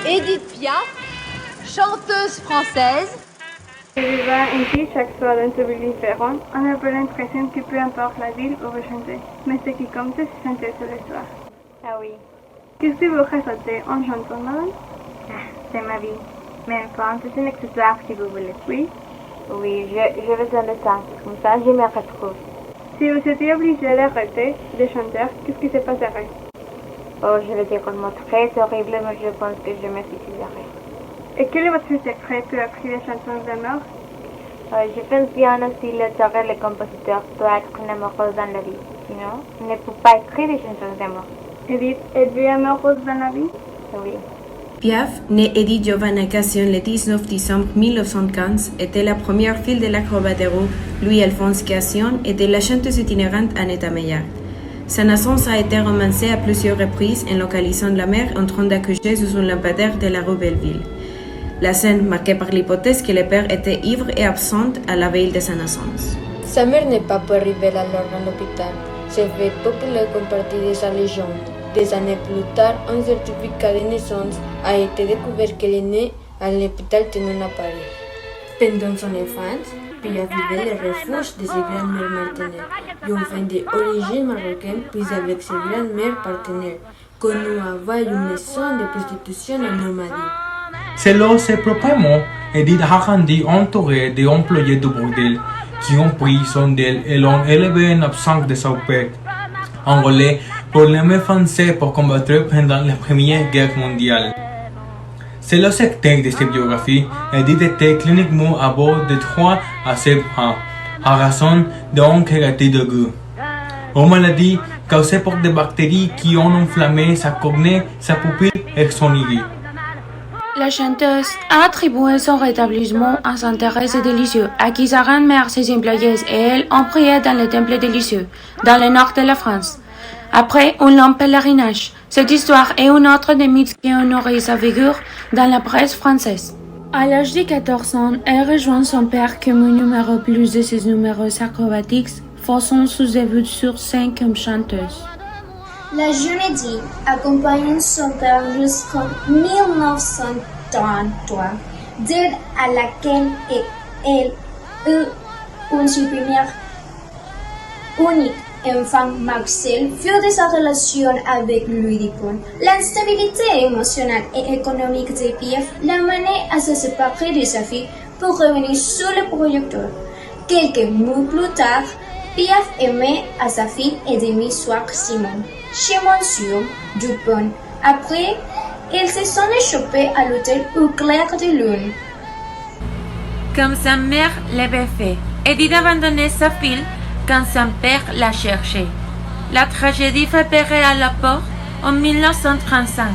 Edith Piaf, chanteuse française. Je vivais ainsi chaque soir dans une ville différente. On avait l'impression que peu importe la ville où vous chantez, mais ce qui compte, c'est chanter sur le soir. Ah oui. Qu'est-ce que vous ressentez en chantant, madame? C'est ma vie. Mais enfin, c'est une accessoire si vous voulez. Oui? Oui, je besoin de ça. Comme ça, je me retrouve. Si vous étiez obligé d'arrêter de chanter, qu'est-ce qui se passerait? Oh, je vais dire un mot très horrible, mais je pense que je me suiciderai. Et quel est votre secret pour écrire des chansons d'amour? Je pense bien aussi l'auteur et le compositeur doit être un amoureux dans la vie. Sinon, on ne peut pas écrire des chansons d'amour. Edith, êtes-vous amoureuse dans la vie? Oui. Piaf, née Edith Giovanna Cassion le 19 décembre 1915, était la première fille de l'acrobat de roue Louis-Alphonse Cassion et de la chanteuse itinérante Annette Meillard. Sa naissance a été romancée à plusieurs reprises en localisant la mère en train d'accoucher sous un lampadaire de la rue Belleville. La scène marquée par l'hypothèse que le père était ivre et absent à la veille de sa naissance. Sa mère n'est pas pu arriver alors à l'hôpital. C'est fait populaire comme partie de sa légende. Des années plus tard, un certificat de naissance a été découvert qu'elle est née à l'hôpital Tenon à Paris. Pendant son enfance, Piaf vivait le refuge de sa grand-mère partenaire, une femme d'origine marocaine, puis avec sa grand-mère partenaire, connue avoir une maison de prostitution en Normandie. Selon ses propres mots, Edith a grandi entourée d'employés de bordel qui ont pris soin d'elle et l'ont élevée en absence de son père, enrôlée pour l'armée française pour combattre pendant la Première Guerre mondiale. Selon ses textes de ses biographies, Edith était cliniquement à bord de 3 à 7 ans, à raison d'une kératite aiguë, une maladie causée par des bactéries qui ont enflammé sa cornée, sa pupille et son iris. La chanteuse a attribué son rétablissement à Sainte Thérèse de Lisieux, à qui sa grand-mère, ses employés et elle ont prié dans le temple de Lisieux, dans le nord de la France. Après un long pèlerinage, cette histoire est une autre des mythes qui honorait sa figure dans la presse française. À l'âge de 14 ans, elle rejoint son père comme un numéro plus de ses numéros acrobatiques, faisant son début sur scène comme chanteuse. La jeune Edith accompagne son père jusqu'en 1933, date à laquelle elle eut une première unique enfant, Marcel, fut de sa relation avec Louis Dupont. L'instabilité émotionnelle et économique de Piaf l'a mené à se séparer de sa fille pour revenir sur le projecteur. Quelques mois plus tard, Piaf aimait à sa fille et demi soir Simon, chez Monsieur Dupont. Après, ils se sont échappés à l'hôtel au clair de lune. Comme sa mère l'avait fait, Edith abandonnait sa fille quand son père la cherchait. La tragédie frappait à la porte en 1935,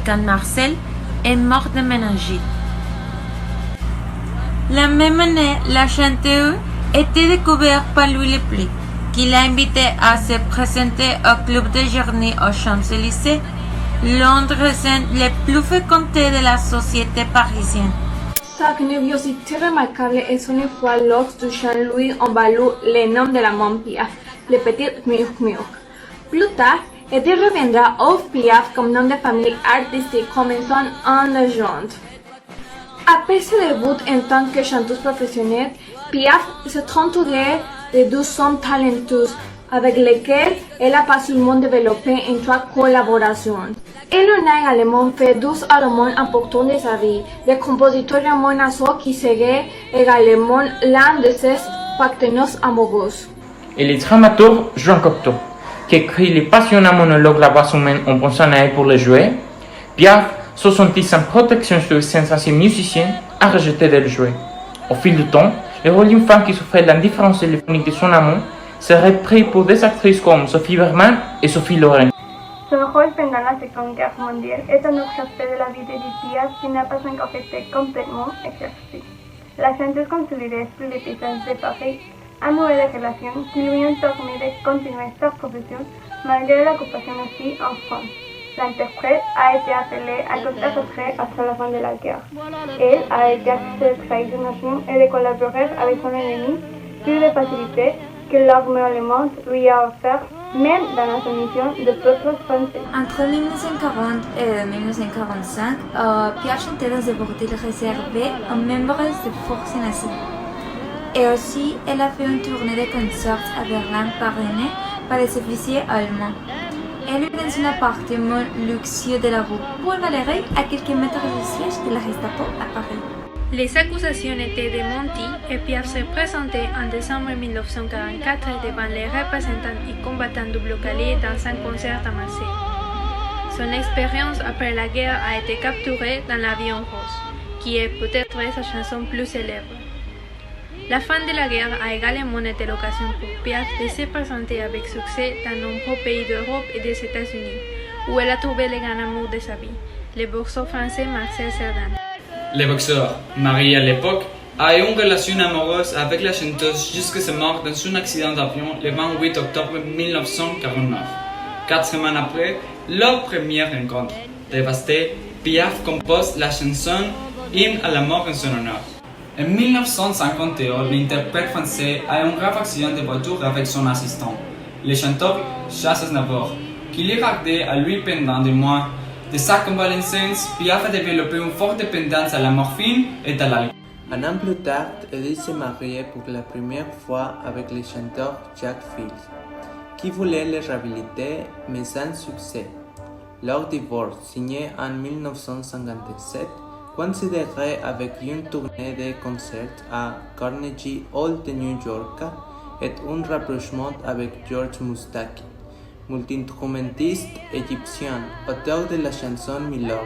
quand Marcel est mort de méningite. La même année, la chanteuse était découverte par Louis Leplic, qui l'a invité à se présenter au Club de Journée aux Champs-Élysées, l'un des scènes les plus fréquentées de la société parisienne. Sa curiosité remarquable est son foi lorsque du Jean-Louis en ballot le nom de la môme Piaf, le petit Murmure. Plus tard, Edith reviendra au Piaf comme nom de famille artistique commençant en légende. Après ses débuts en tant que chanteuse professionnelle, Piaf s'est entourée de 12 hommes talentueux avec lesquels elle a facilement développé une trois collaborations. Elle en a également fait 12 albums importants de sa vie, le compositeur Ramon Nassau qui serait également l'un de ses partenaires amoureux. Et le dramaturge Jean Cocteau, qui écrit les passionnants monologues La voix humaine en pensant à elle pour les jouer. Piaf, se sentit sans protection sur ses anciens musiciens, a rejeté de le jouer. Au fil du temps, le rôle d'une femme qui souffrait de l'indifférence téléphonique de son amant serait pris pour des actrices comme Sophie Berman et Sophie Loren. Son rôle pendant la Seconde Guerre mondiale est un autre aspect de la vie d'Edith Piaf qui n'a pas encore été complètement exercé. La chanteuse consolidée sous les paysages de Paris a noué des relations qui lui ont permis de continuer sa profession malgré l'occupation aussi en France. L'interprète a été appelée à côté retrait après la fin de la guerre. Elle a été accusée de trahison et de collaborer avec son ennemi sur les facilités que l'armée allemande lui a offertes même dans la soumission de peuples français. Entre 1940 et 1945, Piaf chantait dans des bordels réservés aux membres des forces nazies. Et aussi, elle a fait une tournée de concerts à Berlin parrainée par les officiers allemands. Elle vit dans un appartement luxueux de la rue Paul Valéry, à quelques mètres du siège de la Gestapo à Paris. Les accusations étaient démenties et Piaf se présentait en décembre 1944 devant les représentants et combattants du bloc allié dans un concert à Marseille. Son expérience après la guerre a été capturée dans l'Avion rose, qui est peut-être sa chanson plus célèbre. La fin de la guerre a également été l'occasion pour Piaf de se présenter avec succès dans de nombreux pays d'Europe et des États-Unis, où elle a trouvé le grand amour de sa vie, le boxeur français Marcel Cerdan. Le boxeur, marié à l'époque, a eu une relation amoureuse avec la chanteuse jusqu'à sa mort dans un accident d'avion le 28 octobre 1949. 4 semaines après leur première rencontre, dévastée, Piaf compose la chanson Hymne à la mort en son honneur. En 1951, l'interprète français a eu un grave accident de voiture avec son assistant, le chanteur Charles Aznavour, qui l'est gardé à lui pendant des mois. De sa convalescence, Piaf a développé une forte dépendance à la morphine et à l'alcool. Un an plus tard, Edith s'est mariée pour la première fois avec le chanteur Jack Fields, qui voulait le réhabiliter mais sans succès. Leur divorce, signé en 1957, coïnciderait avec une tournée de concerts à Carnegie Hall de New York et un rapprochement avec George Moustaki, multi-instrumentiste égyptien, auteur de la chanson Milord.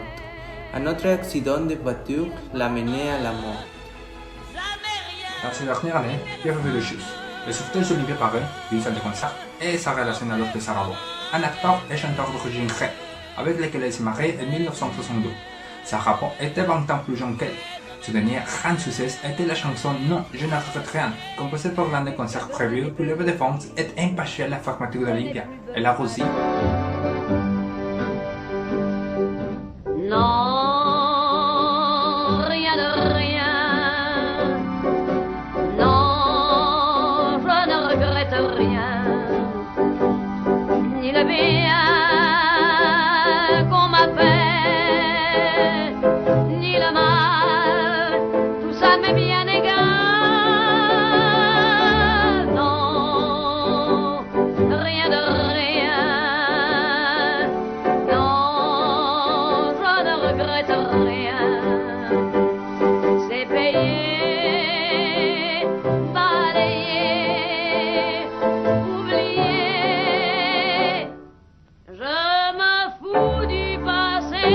Un autre accident de voiture l'a mené à la mort. Dans ces dernières années, Piaf a vu deux choses. Le sauvetage d'Olivier Paré, d'une salle de concert, et sa relation avec de Sarabo, un acteur et chanteur d'origine grecque, avec lequel elle s'est mariée en 1962. Sarabo était 20 ans plus jeune qu'elle. Ce dernier grand succès était la chanson Non, je ne regrette rien, composée pour l'un des concerts prévus pour le défense et impatiente la fermeture d'Olympia. Elle a aussi. Non, rien de rien. Non, je ne regrette rien. Ni le bien qu'on m'a fait, ni le mal, tout ça m'est bien égal. Non, rien de rien. Non, je ne regrette rien. C'est payé, balayé, oublié. Je me fous du passé.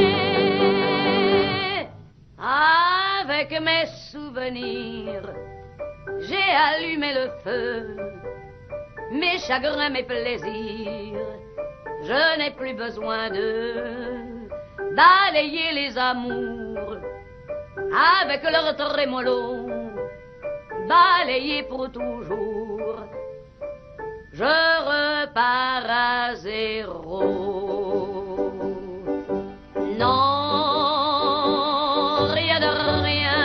Avec mes souvenirs, j'ai allumé le feu. Mes chagrins, mes plaisirs, je n'ai plus besoin de balayer les amours avec leur trémolo, balayer pour toujours. Je repars à zéro. Non, rien de rien.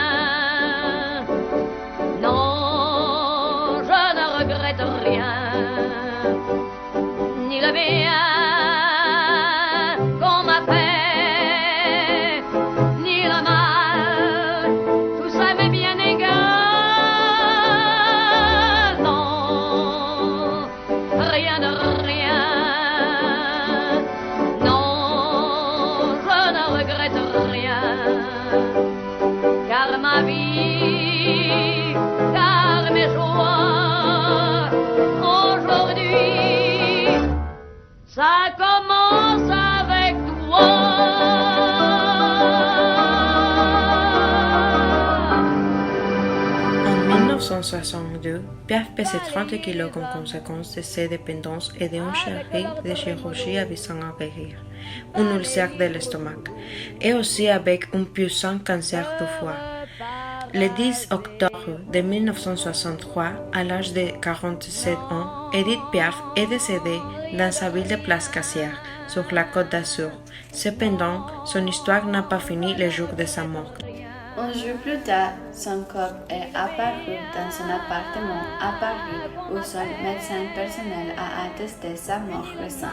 Non, je ne regrette rien. Ni le bien qu'on m'a fait, ni le mal, tout ça m'est bien égal. Non, rien de rien. Non, je ne regrette rien. Car ma vie, car mes joies, aujourd'hui, ça commence avec toi. En 1962, Piaf pesait 30 kilos comme conséquence de ses dépendances et d'une série de chirurgies visant à guérir un ulcère de l'estomac et aussi avec un puissant cancer du foie. Le 10 octobre de 1963, à l'âge de 47 ans, Edith Piaf est décédée dans sa ville de Place Cassière, sur la Côte d'Azur. Cependant, son histoire n'a pas fini le jour de sa mort. Un jour plus tard, son corps est apparu dans son appartement à Paris où son médecin personnel a attesté sa mort récente.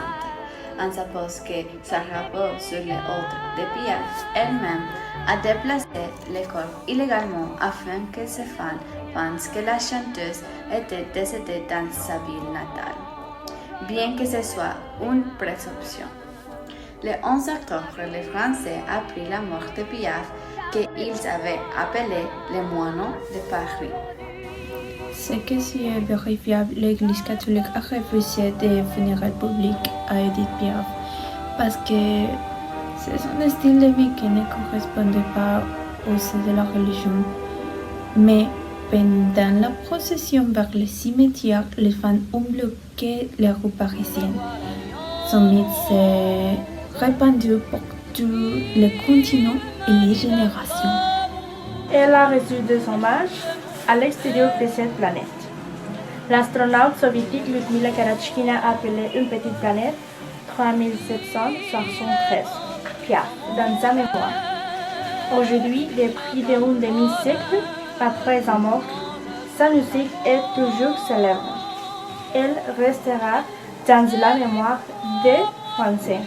On suppose que ça repose sur les ordres de Piaf elle-même a déplacé le corps illégalement afin que ses fans pensent que la chanteuse était décédée dans sa ville natale, bien que ce soit une présomption. Le 11 octobre, les Français apprirent la mort de Piaf qu'ils avaient appelé les moineaux de Paris. Ce qui est vérifiable, l'Église catholique a refusé des funérailles publiques à Edith Piaf parce que c'est son style de vie qui ne correspondait pas au sein de la religion. Mais pendant la procession vers le cimetière, les fans ont bloqué les rues parisiennes. Son mythe s'est répandu pour tout le continent et les générations. Elle a reçu des hommages à l'extérieur de cette planète. L'astronaute soviétique Lyudmila Karachkina a appelé une petite planète 3773 Piaf dans sa mémoire. Aujourd'hui, depuis d'un demi-siècle après sa mort, sa musique est toujours célèbre. Elle restera dans la mémoire des Français.